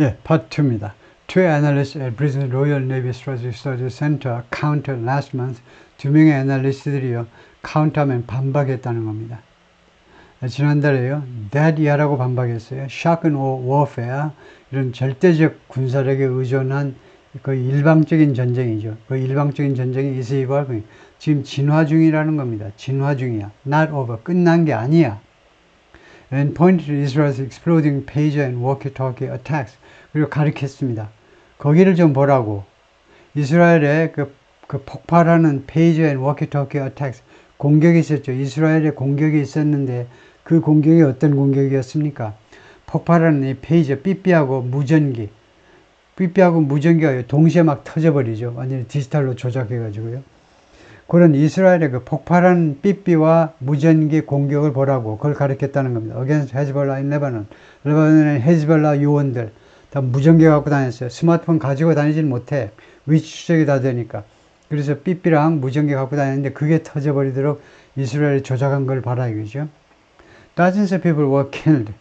예, part 2입니다. Two analysts at Brisbane Royal Navy Strategic Studies Center countered last month. 두 명의 애널리스트들이요, 카운터하면 반박했다는 겁니다. 지난달에요, THAAD이야라고 반박했어요. Shock and Awe Warfare, 이런 절대적 군사력에 의존한 거의 일방적인 전쟁이죠. 그 일방적인 전쟁이 is evolving. 지금 진화 중이라는 겁니다. 진화 중이야. Not over. 끝난 게 아니야. And pointed to Israel's exploding pager and walkie-talkie attacks. 그리고 가리켰습니다. 거기를 좀 보라고. 이스라엘의 그 폭발하는 페이저 앤 walkie-talkie attacks. 공격이 있었죠. 이스라엘에 공격이 있었는데 그 공격이 어떤 공격이었습니까? 폭발하는 이 페이저, 삐삐하고 무전기. 삐삐하고 무전기가 동시에 막 터져버리죠. 완전히 디지털로 조작해가지고요. 그런 이스라엘의 그 폭발한 삐삐와 무전기 공격을 보라고 그걸 가르쳤다는 겁니다. Against Hezbollah in Lebanon. 레바논의 헤즈볼라 요원들 다 무전기 갖고 다녔어요. 스마트폰 가지고 다니질 못해. 위치 추적이 다 되니까. 그래서 삐삐랑 무전기 갖고 다녔는데 그게 터져버리도록 이스라엘이 조작한 걸 봐라 이거죠. Dozens of people were killed.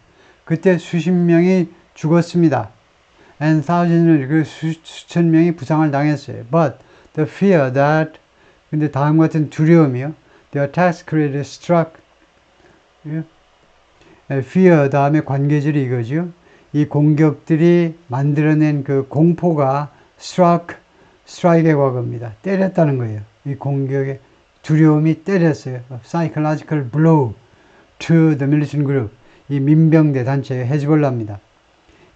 그때 수십 명이 죽었습니다. And thousands, 수천 명이 부상을 당했어요. But the fear that, 근데 다음과 같은 두려움이요. The attacks created struck. fear 다음에 관계절이 이거죠. 이 공격들이 만들어낸 그 공포가 strike의 과거입니다. 때렸다는 거예요. 이 공격의 두려움이 때렸어요. Psychological blow to the militant group. 이 민병대 단체 헤즈볼라입니다.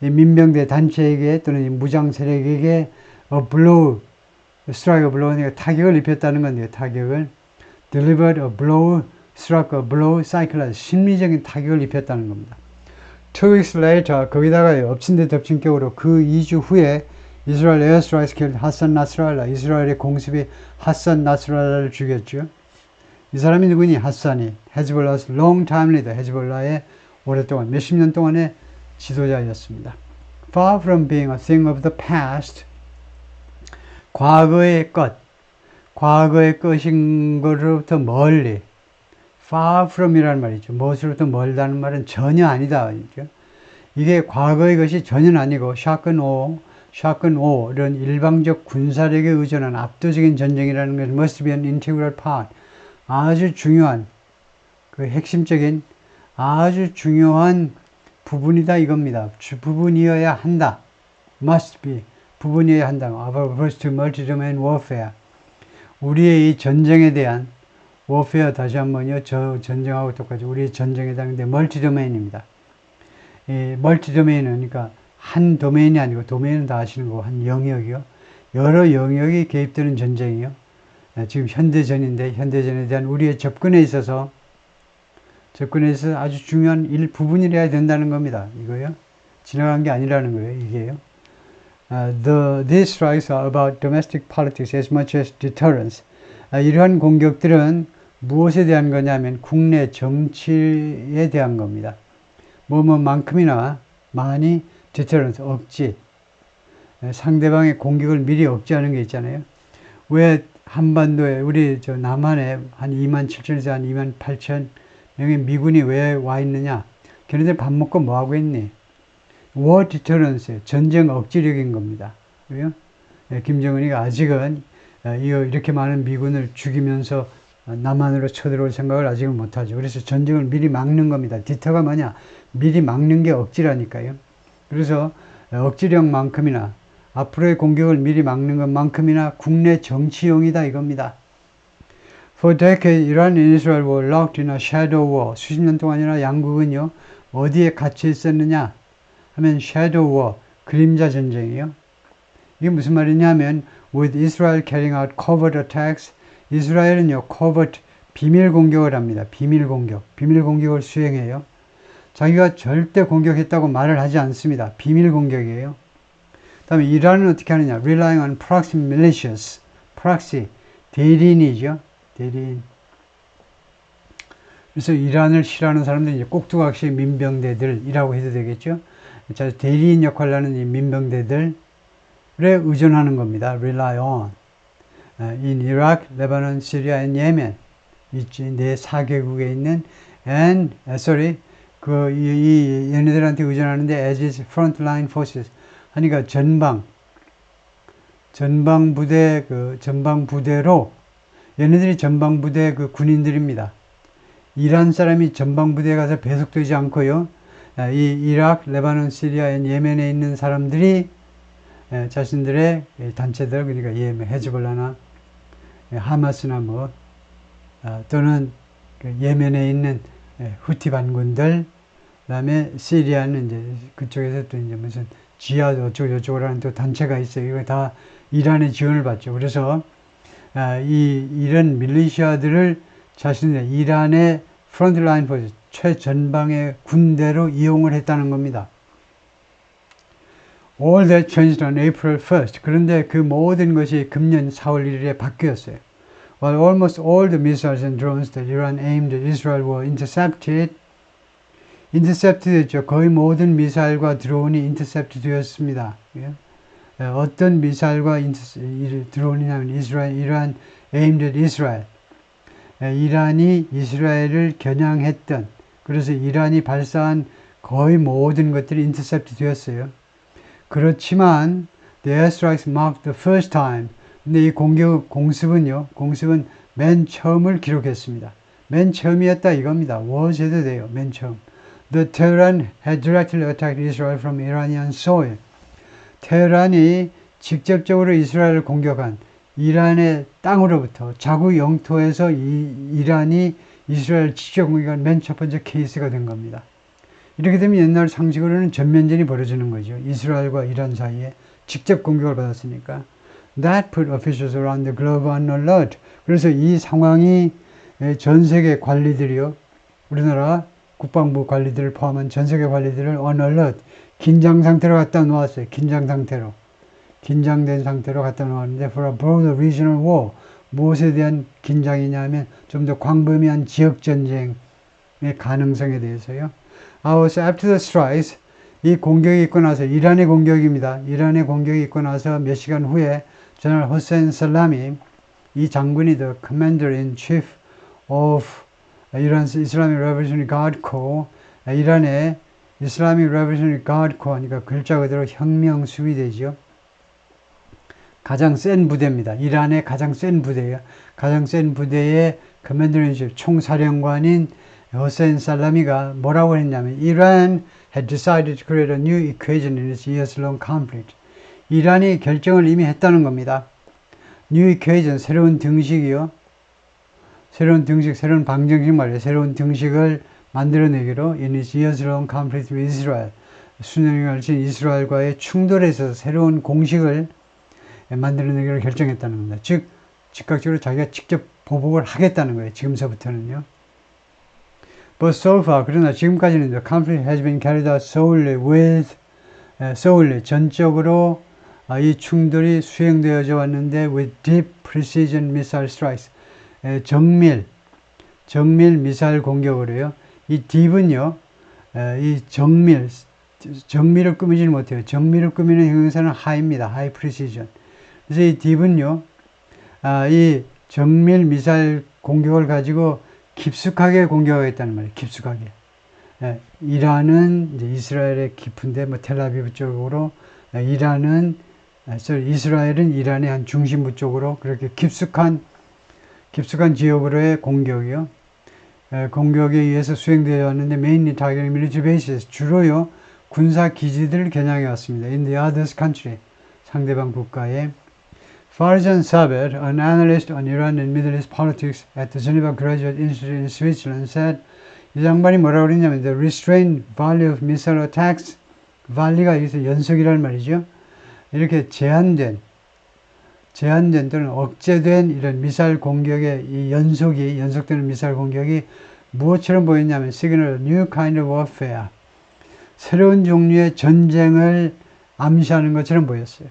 이 민병대 단체에게 또는 이 무장 세력에게 blow, strike a blow, 타격을 입혔다는 건데요. 타격을 delivered a blow, struck a blow, psychological, 심리적인 타격을 입혔다는 겁니다. 2 weeks later, 거기다가 엎친 데 덮친 격으로 그 2주 후에 이스라엘 에어스트라이크 killed 하산 나스랄라, 이스라엘의 공습이 하산 나스랄라를 죽였죠. 이 사람이 누구니? 하산이 헤즈볼라's long time leader, 헤즈볼라의 오랫동안 몇십 년 동안의 지도자였습니다. Far from being a thing of the past, 과거의 것인 것으로부터 멀리, far from이라는 말이죠. 무엇으로부터 멀다는 말은 전혀 아니다. 이게 과거의 것이 전혀 아니고 shock and awe, 이런 일방적 군사력에 의존한 압도적인 전쟁이라는 것은 must be an integral part, 아주 중요한, 그 핵심적인 아주 중요한 부분이다 이겁니다. 부분이어야 한다. must be, 부분이어야 한다. Opposed to multi-domain warfare. 우리의 이 전쟁에 대한 warfare, 다시 한번요. 저 전쟁하고 똑같이 우리의 전쟁에 대한 멀티도메인입니다. 이 멀티도메인은 그러니까 한 도메인이 아니고, 도메인은 다 아시는 거고, 한 영역이요. 여러 영역이 개입되는 전쟁이요. 지금 현대전인데, 현대전에 대한 우리의 접근에 있어서 아주 중요한 부분이라야 된다는 겁니다. 이거요. 지나간 게 아니라는 거예요. 이게요. These strikes are about domestic politics as much as deterrence. 이러한 공격들은 무엇에 대한 거냐면 국내 정치에 대한 겁니다. 뭐만큼이나 많이 deterrence, 억지. 상대방의 공격을 미리 억제하는 게 있잖아요. 왜 한반도에, 우리 남한에 한 27,000에서 한 28,000 명의 미군이 왜 와 있느냐? 걔네들 밥 먹고 뭐 하고 있니? War deterrence, 전쟁 억지력인 겁니다. 그래요? 김정은이가 아직은 이렇게 많은 미군을 죽이면서 남한으로 쳐들어올 생각을 아직은 못하죠. 그래서 전쟁을 미리 막는 겁니다. 디터가 뭐냐? 미리 막는 게 억지라니까요. 그래서 억지력만큼이나 앞으로의 공격을 미리 막는 것만큼이나 국내 정치용이다 이겁니다. For decades, Iran and Israel were locked in a shadow war. 수십 년 동안이나 양국은요, 어디에 갇혀 있었느냐 하면 shadow war, 그림자 전쟁이요. 이게 무슨 말이냐면 with Israel carrying out covert attacks, 이스라엘은요 covert, 비밀 공격을 합니다. 비밀 공격을 수행해요. 자기가 절대 공격했다고 말을 하지 않습니다. 비밀 공격이에요. 그 다음에 이란은 어떻게 하느냐? Relying on proxy militias, proxy, 대리인이죠. 대리인. 그래서 이란을 싫어하는 사람들이 이제 꼭두각시 민병대들이라고 해도 되겠죠. 자, 대리인 역할을 하는 이 민병대들에 의존하는 겁니다. Rely on. In Iraq, Lebanon, Syria, and Yemen. 이 네 4개국에 있는 이 얘네들한테 의존하는데 as its frontline forces. 하니까 전방부대로, 얘네들이 전방부대 그 군인들입니다. 이란 사람이 전방부대에 가서 배속되지 않고요. 이 이라크, 레바논, 시리아, 예멘에 있는 사람들이 자신들의 단체들, 그러니까 예멘, 헤즈볼라나 하마스나 또는 예멘에 있는 후티 반군들, 그다음에 시리아는 이제 그쪽에서 또 이제 무슨 지하드 어쩌고 저쩌고 하는 또 단체가 있어요. 이거 다 이란의 지원을 받죠. 그래서 이런 밀리시아들을 자신의 이란의 프론트라인 포지, 최전방의 군대로 이용을 했다는 겁니다. All that changed on April 1st. 그런데 그 모든 것이 금년 4월 1일에 바뀌었어요. While almost all the missiles and drones that Iran aimed at Israel were intercepted 됐죠. 거의 모든 미사일과 드론이 인터셉트 되었습니다. 어떤 미사일과 드론이냐면 이란 aimed at Israel. 이란이 이스라엘을 겨냥했던, 그래서 이란이 발사한 거의 모든 것들이 인터셉트 되었어요. 그렇지만 the airstrikes marked the first time. 근데 이 공습은 맨 처음을 기록했습니다. 맨 처음이었다 이겁니다. was 해도 돼요. 맨 처음. The Tehran had directly attacked Israel from Iranian soil. 테헤란이 직접적으로 이스라엘을 공격한 이란의 땅으로부터 자국 영토에서 이란이 이스라엘 직접 공격한 맨 첫 번째 케이스가 된 겁니다. 이렇게 되면 옛날 상식으로는 전면전이 벌어지는 거죠. 이스라엘과 이란 사이에 직접 공격을 받았으니까. That put officials around the globe on alert. 그래서 이 상황이 전 세계 관리들이요, 우리나라 국방부 관리들을 포함한 전 세계 관리들을 on alert, 긴장 상태로 갖다 놓았어요. 긴장된 상태로 갖다 놓았는데 for a broader regional war. 무엇에 대한 긴장이냐면 좀 더 광범위한 지역 전쟁의 가능성에 대해서요. Hours after the strikes, 이 공격이 있고 나서, 이란의 공격입니다. 이란의 공격이 있고 나서 몇 시간 후에 제너럴 호세인 살라미, 이 장군이 the commander-in-chief of Iran's Islamic Revolutionary Guard Corps, 이란의 Islamic Revolutionary Guard Corps, 그러니까 글자 그대로 혁명 수비대죠. 가장 센 부대입니다. 이란의 가장 센 부대예요. 가장 센 부대의 commander-in-chief, 총사령관인 호세인 살라미가 뭐라고 했냐면 Iran had decided to create a new equation in its years-long conflict. 이란이 결정을 이미 했다는 겁니다. New equation, 새로운 등식이요. 새로운 방정식 말이에요. 새로운 등식을 만들어내기로 in its years-long conflict with Israel. 수년에 걸친 이스라엘과의 충돌에 있어서 새로운 공식을 만들어내기로 결정했다는 겁니다. 즉, 즉각적으로 자기가 직접 보복을 하겠다는 거예요. 지금서부터는요. But so far, 그러나 지금까지는 the conflict has been carried out solely 전적으로 이 충돌이 수행되어져 왔는데 with deep precision missile strikes. 정밀 미사일 공격을 해요. 이 deep은요, 이 정밀을 꾸미지 못해요. 정밀을 꾸미는 형용사는 high입니다. high precision. 그래서 이 deep은요, 이 정밀 미사일 공격을 가지고 깊숙하게 공격하겠다는 말이에요. 깊숙하게. 이란은 이제 이스라엘의 깊은데 텔아비브 쪽으로, 이스라엘은 이란의 한 중심부 쪽으로 그렇게 깊숙한 지역으로의 공격이요. 공격에 의해서 수행되어 왔는데 mainly targeting military bases, 주로요 군사 기지들을 겨냥해 왔습니다. In the other country, 상대방 국가에. Farzan Saber, an analyst on Iran and Middle East politics at the Geneva Graduate Institute in Switzerland, said, 이 장관이 뭐라고 그랬냐면 the restrained volley of missile attacks, volley가 여기서 연속이란 말이죠. 이렇게 제한된 또는 억제된 이런 미사일 공격의 이 연속되는 미사일 공격이 무엇처럼 보였냐면 signal a new kind of warfare, 새로운 종류의 전쟁을 암시하는 것처럼 보였어요.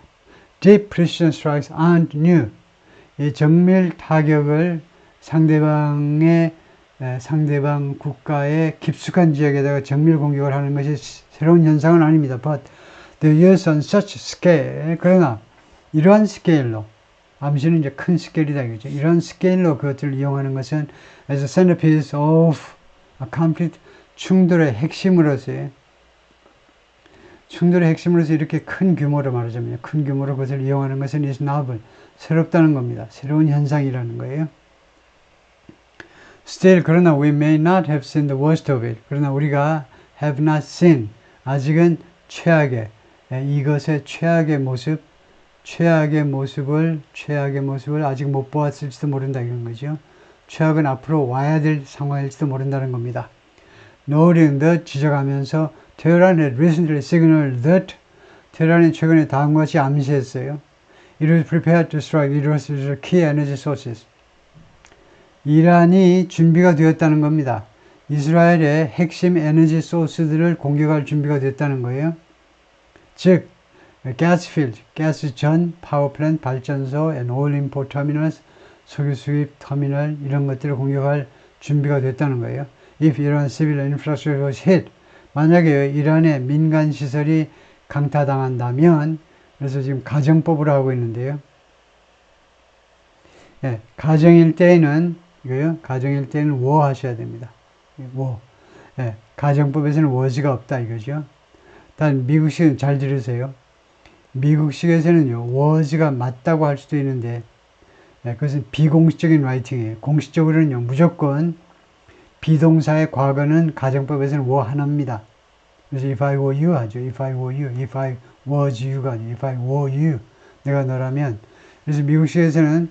Deep precision strikes aren't new. 이 정밀 타격을 상대방 국가의 깊숙한 지역에다가 정밀 공격을 하는 것이 새로운 현상은 아닙니다. But the use on such scale, 그러나 이러한 스케일로, 암시는 이제 큰 스케일이다 이거죠. 이런 스케일로 그것을 이용하는 것은 as a centerpiece of a conflict, 충돌의 핵심으로서의 충돌의 핵심으로서 이렇게 큰 규모로 말하자면 큰 규모로 그것을 이용하는 것은 is novel, 새롭다는 겁니다. 새로운 현상이라는 거예요. Still, 그러나 we may not have seen the worst of it. 그러나 우리가 have not seen, 아직은 최악의, 이것의 최악의 모습을 아직 못 보았을지도 모른다 이런 거죠. 최악은 앞으로 와야 될 상황일지도 모른다는 겁니다. Noting that, 지적하면서 Tehran had recently signaled that, 테헤란이 최근에 다음과 같이 암시했어요. It was prepared to strike Iran's key energy sources. 이란이 준비가 되었다는 겁니다. 이스라엘의 핵심 에너지 소스들을 공격할 준비가 됐다는 거예요. 즉, 가스필드, 가스전, 파워플랜트, 발전소, and oil import terminals, 석유 수입 터미널 이런 것들을 공격할 준비가 됐다는 거예요. If Iran civil infrastructure was hit, 만약에 이란의 민간 시설이 강타당한다면, 그래서 지금 가정법으로 하고 있는데요. 가정일 때에는 이거요. 가정일 때는 워 하셔야 됩니다. 워. 가정법에서는 워즈가 없다 이거죠. 단 미국식은 잘 들으세요. 미국식에서는요. 워즈가 맞다고 할 수도 있는데 그것은 비공식적인 라이팅이에요. 공식적으로는요. 무조건 비동사의 과거는 가정법에서는 워 하나입니다. 그래서 if I were you 하죠. if I were you, if I was you가 아니에요. if I were you, 내가 너라면. 그래서 미국식에서는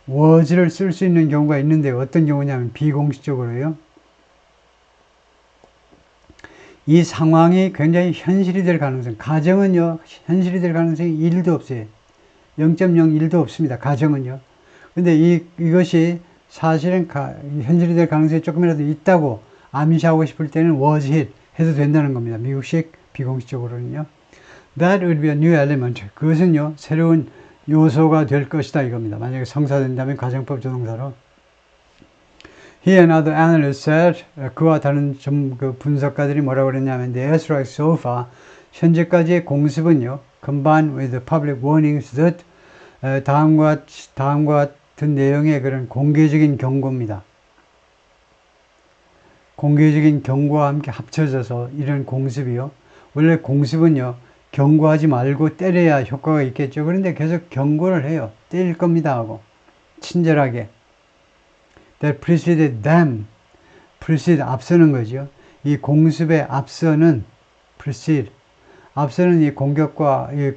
was를 쓸 수 있는 경우가 있는데 어떤 경우냐면 비공식적으로요. 이 상황이 굉장히 현실이 될 가능성, 가정은요. 현실이 될 가능성이 1도 없어요. 0.01도 없습니다. 가정은요. 근데 이것이 사실은 현실이 될 가능성이 조금이라도 있다고 암시하고 싶을 때는 was hit 해도 된다는 겁니다. 미국식 비공식적으로는요. That would be a new element. 그것은요. 새로운 요소가 될 것이다 이겁니다. 만약에 성사된다면 가정법 조동사로. He and other analysts said, 그와 다른 그 분석가들이 뭐라고 그랬냐면 the airstrike so far, 현재까지의 공습은요. combined with the public warnings that 다음과 같은 내용의 그런 공개적인 경고입니다. 공개적인 경고와 함께 합쳐져서 이런 공습이요. 원래 공습은요. 경고하지 말고 때려야 효과가 있겠죠. 그런데 계속 경고를 해요. 때릴 겁니다 하고 친절하게. That preceded them. precede 앞서는 거죠. 이 공습에 앞서는 precede. 앞서는 이 공격과 이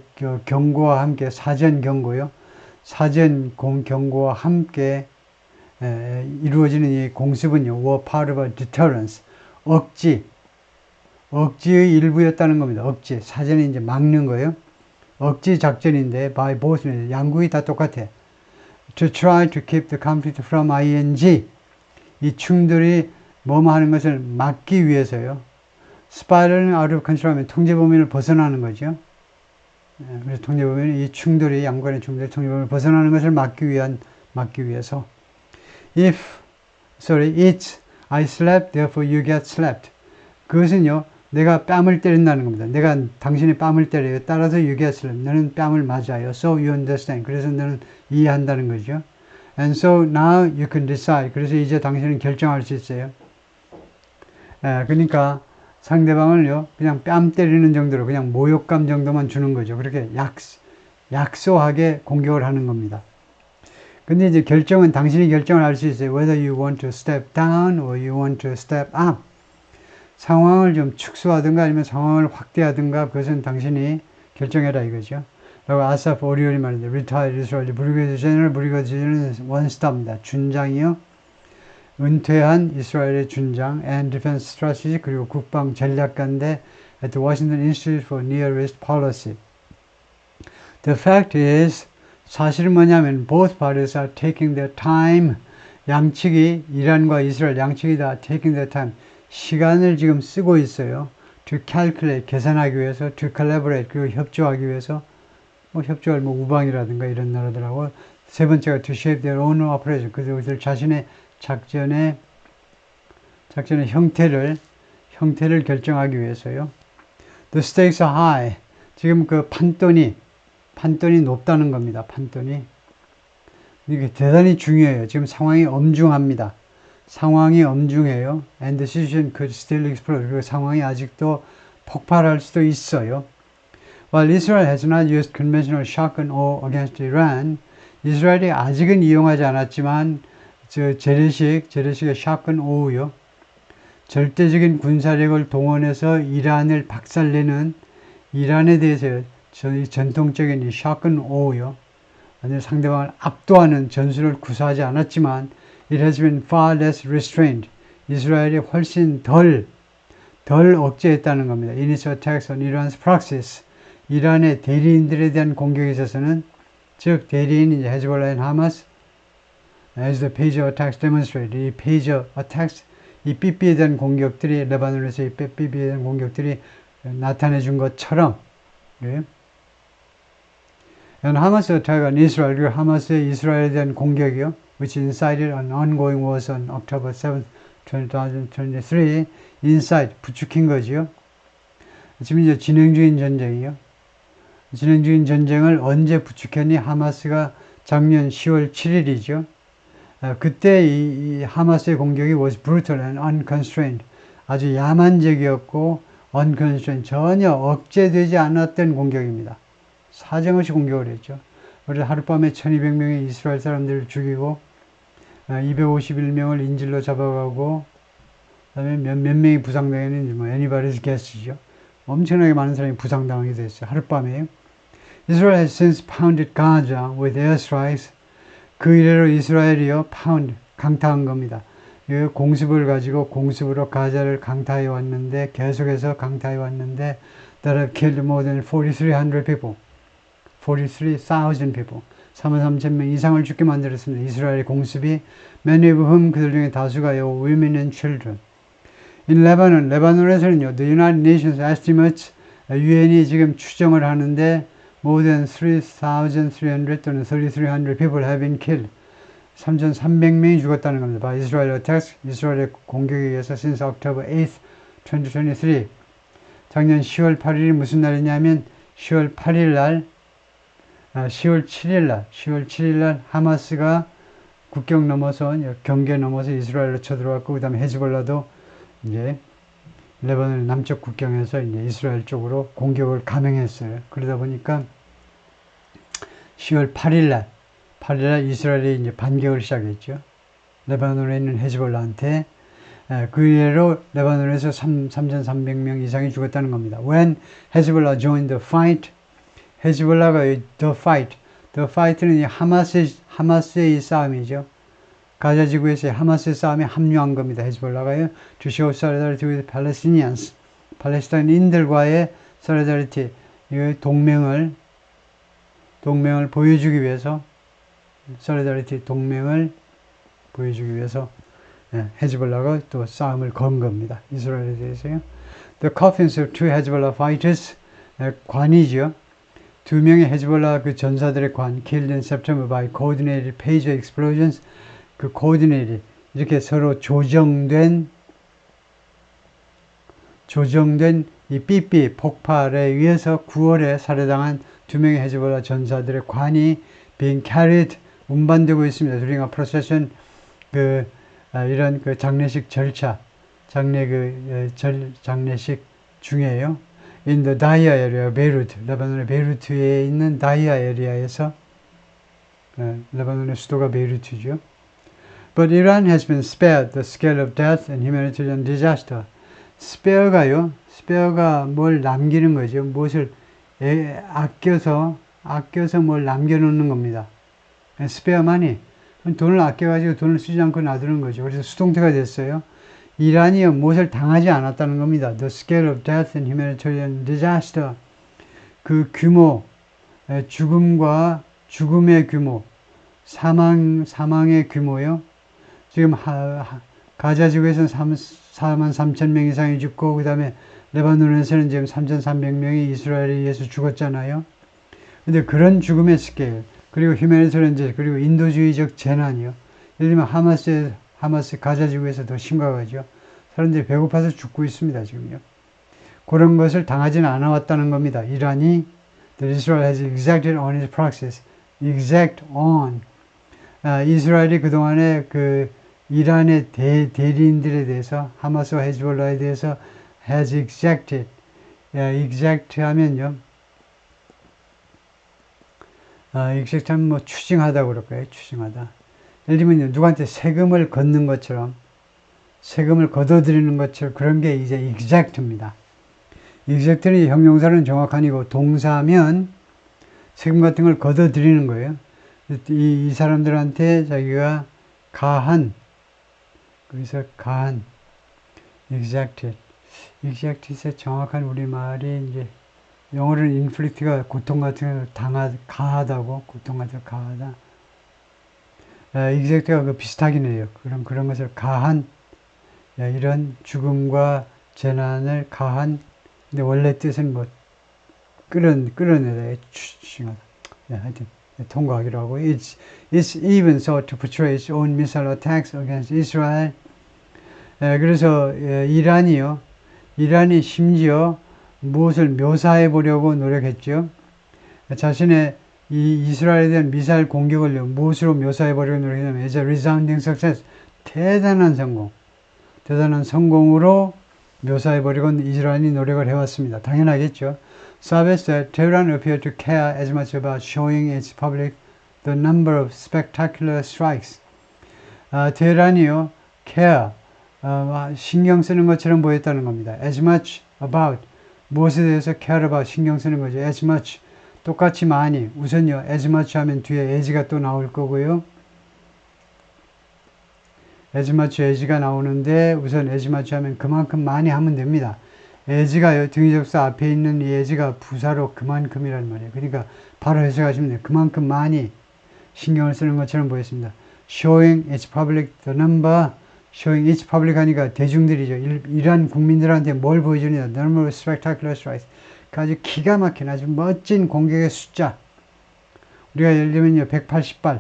경고와 함께 사전 경고요. 사전 경고와 함께 이루어지는 이 공습은요. were part of a deterrence. 억지의 일부였다는 겁니다. 억지. 사전에 이제 막는 거예요. 억지 작전인데 by both 양국이 다 똑같아. To try to keep the conflict from ing. 이 충돌이 뭐뭐 하는 것을 막기 위해서요. spiraling out of control 하면 통제 범위를 벗어나는 거죠. 그래서 통제 범위는 이 충돌이 양국의 충돌이 통제 범위를 벗어나는 것을 막기 위해서. It's I slept, therefore you get slapped. 그것은요. 내가 뺨을 때린다는 겁니다. 내가 당신의 뺨을 때려요. 따라서 you get slapped. 너는 뺨을 맞아요. So you understand. 그래서 너는 이해한다는 거죠. And so now you can decide. 그래서 이제 당신은 결정할 수 있어요. 그러니까 상대방을요. 그냥 뺨 때리는 정도로 그냥 모욕감 정도만 주는 거죠. 그렇게 약소하게 공격을 하는 겁니다. 근데 이제 결정은 당신이 결정을 할 수 있어요. Whether you want to step down or you want to step up. 상황을 좀 축소하든가 아니면 상황을 확대하든가 그것은 당신이 결정해라 이거죠. 라고 아사프 오리올이 말인데 Retired Israeli Brigadier General, Brigadier General은 원스타입니다. 준장이요. 은퇴한 이스라엘의 준장 and Defense Strategy 그리고 국방 전략가인데 at the Washington Institute for Near East Policy. The fact is 사실은 뭐냐면 both parties are taking their time. 양측이 이란과 이스라엘 양측이 다 taking their time. 시간을 지금 쓰고 있어요. To calculate, 계산하기 위해서, to collaborate, 그리고 협조하기 위해서, 협조할 우방이라든가 이런 나라들하고, 세 번째가 to shape their own operation, 그들 자신의 작전의 형태를 결정하기 위해서요. The stakes are high. 지금 그 판돈이 높다는 겁니다. 판돈이. 이게 대단히 중요해요. 지금 상황이 엄중합니다. 상황이 엄중해요. And the situation could still explode. 그리고 상황이 아직도 폭발할 수도 있어요. While Israel has not used conventional shock and awe against Iran, 이스라엘이 아직은 이용하지 않았지만 재래식의 shock and awe요. 절대적인 군사력을 동원해서 이란을 박살내는 이란에 대해서 전통적인 이 shock and awe요. 상대방을 압도하는 전술을 구사하지 않았지만 it has been far less restrained. 이스라엘이 훨씬 덜 억제했다는 겁니다. In its attacks on Iran's proxies. 이란의 대리인들에 대한 공격에 있어서는 즉 대리인 이제 헤즈볼라 and 하마스 as the pager attacks demonstrate. 이 pager attacks 이 삐삐에 대한 공격들이 레바논에서 이 삐삐에 대한 공격들이 나타내 준 것처럼 예. 하마스 attack on Israel 그리고 하마스의 이스라엘에 대한 공격이요. which incited an ongoing wars on October 7th, 2023 incite 부추긴 거지요. 지금 이제 진행 중인 전쟁이요. 진행 중인 전쟁을 언제 부추겼니? 하마스가 작년 10월 7일이죠. 그때 이 하마스의 공격이 was brutal and unconstrained. 아주 야만적이었고 unconstrained. 전혀 억제되지 않았던 공격입니다. 사정없이 공격을 했죠. 그래서 하룻밤에 1200명의 이스라엘 사람들을 죽이고 251명을 인질로 잡아가고 그다음에 몇 명이 부상당했는지 뭐 anybody's guess죠. 엄청나게 많은 사람이 부상당하게 됐어요. 하룻밤에. Israel has since pounded Gaza with airstrikes. 그 이래로 이스라엘이요 강타한 겁니다. 공습을 가지고 공습으로 가자를 강타해 왔는데 계속해서 강타해 왔는데 that have killed more than 4,300 people. 43,000 people. 33,000명 이상을 죽게 만들었습니다. 이스라엘의 공습이 many of whom 그들 중에 다수가요 women and children. In Lebanon, 레바논에서는요 the United Nations estimates 유엔이 지금 추정을 하는데 more than 3,300 또는 3,300 people have been killed. 3,300명이 죽었다는 겁니다. by Israel attacks, 이스라엘의 공격에 의해서 since October 8th, 2023. 작년 10월 8일이 무슨 날이냐면 10월 8일 날 10월 7일 날 하마스가 국경 넘어서 경계 넘어서 이스라엘로 쳐들어왔고 그다음에 헤즈볼라도 이제 레바논 남쪽 국경에서 이제 이스라엘 쪽으로 공격을 감행했어요. 그러다 보니까 10월 8일 날 이스라엘이 이제 반격을 시작했죠. 레바논에 있는 헤즈볼라한테 그 이래로 레바논에서 3,300명 이상이 죽었다는 겁니다. When Hezbollah joined the fight, 헤즈볼라가 the fight는 이 하마스의 이 싸움이죠. 가자 지구에서의 하마스의 싸움에 합류한 겁니다. 헤즈볼라가요. To show solidarity with Palestinians. 팔레스타인인들과의 solidarity, 이 동맹을 보여주기 위해서 solidarity 동맹을 보여주기 위해서 헤즈볼라가 또 싸움을 건 겁니다. 이스라엘에 대해서요. The coffins of two Hezbollah fighters, 관이죠. 두 명의 헤즈볼라 그 전사들의 관, killed in September by coordinated pager explosions. 그 coordinated, 이렇게 서로 조정된 이 삐삐 폭발에 의해서 9월에 살해당한 두 명의 헤즈볼라 전사들의 관이 being carried, 운반되고 있습니다. during a procession, 이런 그 장례식 절차, 장례식 중에요. In the Daya area, 베이루트, 레바논의 베이루트에 있는 다이아 에리아에서, 레바논의 수도가 베이루트죠. But Iran has been spared the scale of death and humanitarian disaster. spare가 뭘 남기는 거죠. 무엇을 아껴서 뭘 남겨놓는 겁니다. spare money. 돈을 아껴가지고 돈을 쓰지 않고 놔두는 거죠. 그래서 수동태가 됐어요. 이란이 무엇을 당하지 않았다는 겁니다. The scale of death and humanitarian disaster. 그 규모, 죽음의 규모, 사망의 규모요. 지금 가자 지구에서는 43,000명 이상이 죽고 그 다음에 레바논에서는 지금 3,300명이 이스라엘에 의해서 죽었잖아요. 근데 그런 죽음의 스케일, 그리고 휴메니테리언, 그리고 인도주의적 재난이요. 예를 들면 하마스 가자 지구에서 더 심각하죠. 사람들이 배고파서 죽고 있습니다, 지금요. 그런 것을 당하지는 않아왔다는 겁니다. 이란이 that Israel has exacted on its proxies. exact on. 이스라엘이 그동안에 이란의 대리인들에 대해서 하마스와 헤즈볼라에 대해서 has exacted. exact 하면요. 익색처럼 뭐 추징하다 그럴 거예요. 추징하다. 예를 들면 누구한테 세금을 걷는 것처럼, 세금을 걷어들이는 것처럼 그런 게 이제 exact입니다. exact는 형용사는 정확한이고 동사면 세금 같은 걸 걷어들이는 거예요. 이 사람들한테 자기가 가한, 그래서 가한, exacted. exacted의 정확한 우리말이 이제 영어로는 inflict가 고통 같은 걸 가하다고, 고통 같은 걸 가하다. exact가 그 비슷하긴 해요. 그런 것을 가한, 이런 죽음과 재난을 가한, 근데 원래 뜻은 뭐, 끌어내다, 추징하다. 하여튼, 통과하기로 하고, it's even sought to portray its own missile attacks against Israel. 그래서, 이란이 심지어 무엇을 묘사해 보려고 노력했죠. 자신의 이 이스라엘에 대한 미사일 공격을 무엇으로 묘사해 보려고 노력했냐면, as a resounding success. 대단한 성공으로 묘사해 보려고 이스라엘이 노력을 해왔습니다. 당연하겠죠. Sabes that Tehran appeared to care as much about showing its public the number of spectacular strikes. 테헤란이요, care, 신경 쓰는 것처럼 보였다는 겁니다. As much about, 무엇에 대해서 care about, 신경 쓰는 거죠. As much, 똑같이 많이. 우선요, as much 하면 뒤에 as가 또 나올 거고요. as much, as가 나오는데 우선 as much 하면 그만큼 많이 하면 됩니다. as가요, 등위접사 앞에 있는 이 as가 부사로 그만큼이라는 말이에요. 그러니까 바로 해석하시면 돼요. 그만큼 많이 신경을 쓰는 것처럼 보였습니다. showing its public the number, showing its public 하니까 대중들이죠. 이란 국민들한테 뭘 보여주느냐. The number of spectacular strikes. 아주 기가 막힌 아주 멋진 공격의 숫자. 우리가 예를 들면요, 180발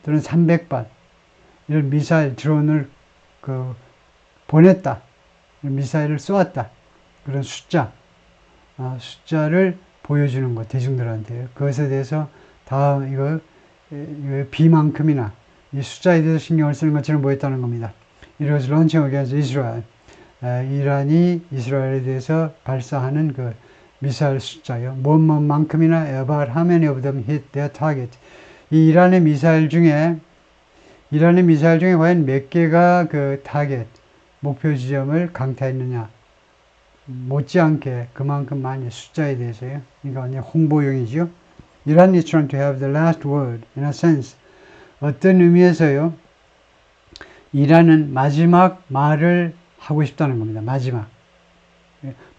또는 300발 이런 미사일 드론을 보냈다. 미사일을 쏘았다. 그런 숫자를 보여주는 것, 대중들한테요. 그것에 대해서 이거 비만큼이나 이 숫자에 대해서 신경을 쓰는 것처럼 보였다는 겁니다. It was launching against Israel. 이란이 이스라엘에 대해서 발사하는 그 미사일 숫자요. 뭐만큼이나 about how many of them hit their target. 이 이란의 미사일 중에 과연 몇 개가 그 타겟, 목표 지점을 강타했느냐. 못지않게 그만큼 많이 숫자에 대해서요. 그러니까 완전 홍보용이죠. Iran is trying to have the last word, in a sense. 어떤 의미에서요. 이란은 마지막 말을 하고 싶다는 겁니다. 마지막.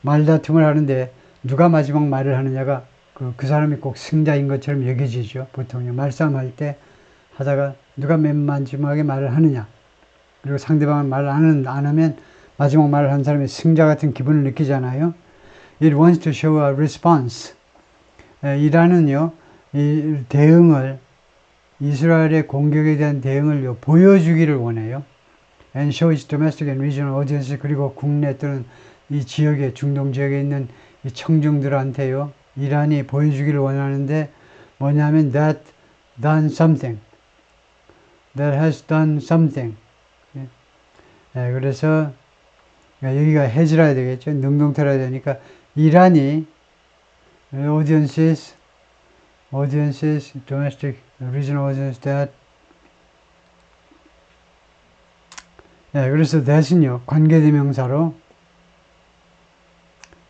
말다툼을 하는데 누가 마지막 말을 하느냐가 그 사람이 꼭 승자인 것처럼 여겨지죠. 보통요. 말싸움할 때 하다가 누가 맨 마지막에 말을 하느냐. 그리고 상대방은 말을 안 하면 마지막 말을 한 사람이 승자 같은 기분을 느끼잖아요. It wants to show a response. 이란은요, 이 대응을, 이스라엘의 공격에 대한 대응을 보여주기를 원해요. And show its domestic and regional audience. 그리고 국내 또는 이 지역에, 중동 지역에 있는 이 청중들한테요, 이란이 보여주기를 원하는데 뭐냐면 that done something. That has done something. 그래서 여기가 해지라야 되겠죠. 능동태라야 되니까 이란이 audiences, domestic, regional audience that. 그래서 that은요, 관계대명사로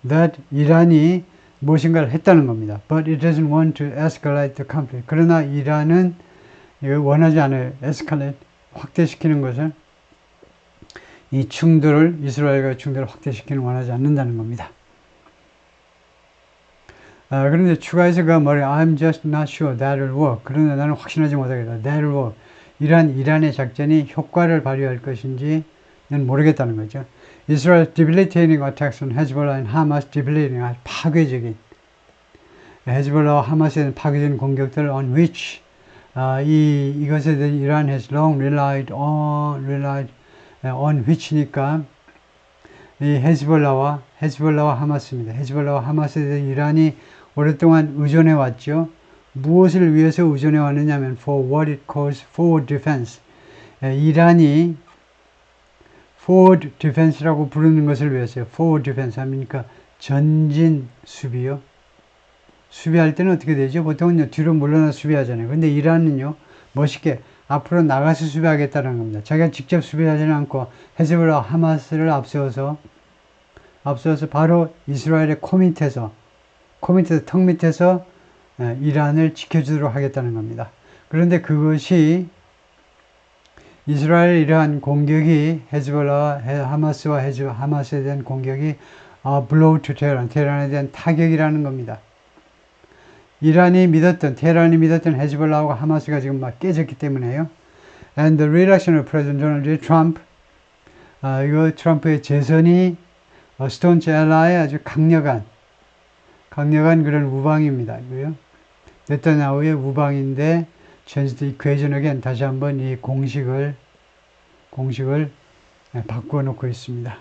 that 이란이 무엇인가를 했다는 겁니다. But it doesn't want to escalate the conflict. 그러나 이란은 원하지 않아요. escalate, 확대시키는 것을. 이 충돌을, 이스라엘과의 충돌을 확대시키는 원하지 않는다는 겁니다. 그런데 추가해서 그 말이 I'm just not sure that'll work. 그러나 나는 확신하지 못하겠다. That'll work. 이란의 작전이 효과를 발휘할 것인지는 모르겠다는 거죠. Israel's debilitating attacks on Hezbollah and Hamas, debilitating, 파괴적인, 헤즈볼라와 하마스에 대한 파괴적인 공격들 on which, 이것에 대해 이란 has long relied on which니까, 이 헤즈볼라와 하마스입니다. 헤즈볼라와 하마스에 대해 이란이 오랫동안 의존해 왔죠. 무엇을 위해서 의존해 왔느냐면 for what it calls forward defense. 이란이 forward defense라고 부르는 것을 위해서요. forward defense 하니까 전진 수비요. 수비할 때는 어떻게 되죠? 보통은요, 뒤로 물러나 수비하잖아요. 근데 이란은요, 멋있게 앞으로 나가서 수비하겠다는 겁니다. 자기가 직접 수비하지는 않고 헤즈볼라 하마스를 앞세워서 바로 이스라엘의 코 밑에서 턱 밑에서 이란을 지켜주도록 하겠다는 겁니다. 그런데 그것이 이스라엘 이러한 공격이 헤즈볼라와 하마스에 대한 공격이 blow to 테헤란에 대한 타격이라는 겁니다. 테헤란이 믿었던 헤즈볼라하고 하마스가 지금 막 깨졌기 때문에요. And the re-election of President Donald J. Trump, 이거 트럼프의 재선이 staunch ally, 아주 강력한 그런 우방입니다. 이거요. 네타냐후의 우방인데, change the equation again, 다시 한번 이 공식을 바꾸어 놓고 있습니다.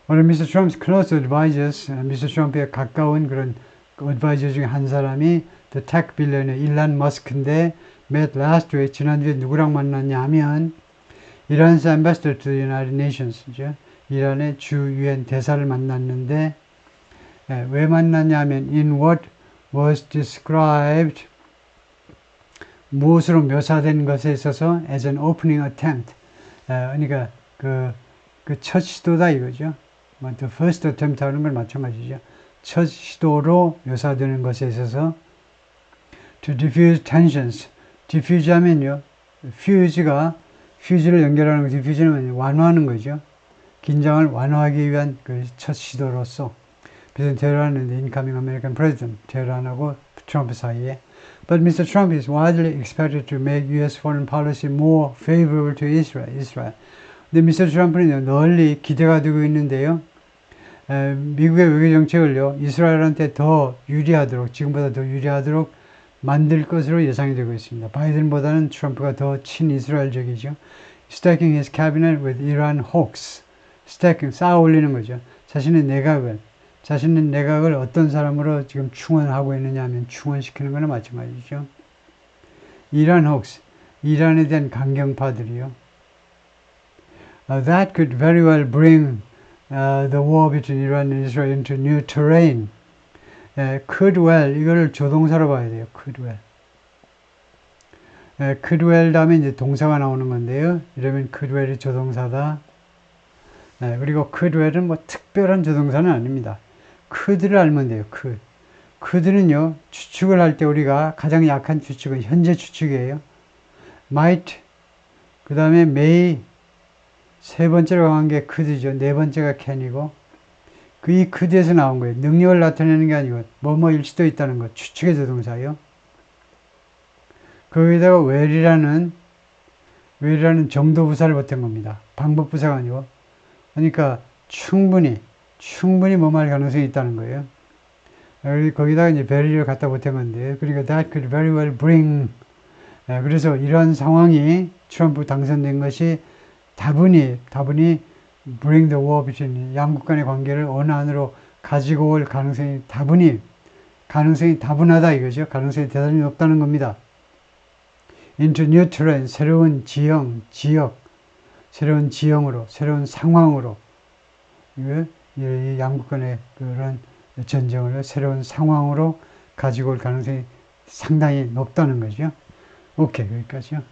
오늘 Mr. Trump's close advisors, Mr. Trump의 가까운 그런 advisor 중에 한 사람이 the tech billionaire 일란 머스크인데 met last week, 지난주에 누구랑 만났냐 하면 Iran's ambassador to the United Nations, 이란의 주 유엔 대사를 만났는데 왜 만났냐 하면 in what was described, 무엇으로 묘사된 것에 있어서 as an opening attempt, 그러니까 그 첫 시도다 이거죠. the first attempt 하는 건 마찬가지죠. 첫 시도로 묘사되는 것에 있어서 to diffuse tensions, diffuse 하면요, fuse를 연결하는 거, diffuse는 완화하는 거죠. 긴장을 완화하기 위한 그 첫 시도로서 비전 테헤란은 the incoming American president, 테헤란하고 트럼프 사이에. But Mr. Trump is widely expected to make U.S. foreign policy more favorable to Israel. 근데 미스터 트럼프는 널리 기대가 되고 있는데요. 미국의 외교 정책을요, 이스라엘한테 더 유리하도록, 지금보다 더 유리하도록 만들 것으로 예상이 되고 있습니다. 바이든보다는 트럼프가 더 친이스라엘적이죠. Stacking his cabinet with Iran hawks. 쌓아 올리는 거죠. 자신의 내각을 어떤 사람으로 지금 충원하고 있느냐 하면 충원시키는 거나 마찬가지죠. 이란 혹스, 이란에 대한 강경파들이요. That could very well bring the war between Iran and Israel into new terrain. could well, 이거를 조동사로 봐야 돼요. could well. could well 다음에 이제 동사가 나오는 건데요. 이러면 could well이 조동사다. 그리고 could well은 뭐 특별한 조동사는 아닙니다. could를 알면 돼요. could는요, 추측을 할 때 우리가 가장 약한 추측은 현재 추측이에요. might, 그 다음에 may, 세 번째로 강한 게 could죠. 네 번째가 can이고, 이 could에서 나온 거예요. 능력을 나타내는 게 아니고, 뭐뭐일 수도 있다는 거. 추측의 조동사예요. 거기다가 well이라는 정도부사를 보탠 겁니다. 방법부사가 아니고. 그러니까, 충분히 뭐뭐할 가능성이 있다는 거예요. 거기다가 이제 very를 갖다 보탠 건데, 그러니까 that could very well bring, 그래서 이런 상황이 트럼프 당선된 것이 다분히 bring the war between 양국 간의 관계를 어느 안으로 가지고 올 가능성이 다분하다 이거죠. 가능성이 대단히 높다는 겁니다. into new terrain, 새로운 지역, 새로운 지형으로, 새로운 상황으로, 이 양국 간의 그런 전쟁을 새로운 상황으로 가지고 올 가능성이 상당히 높다는 거죠. 오케이, 여기까지요.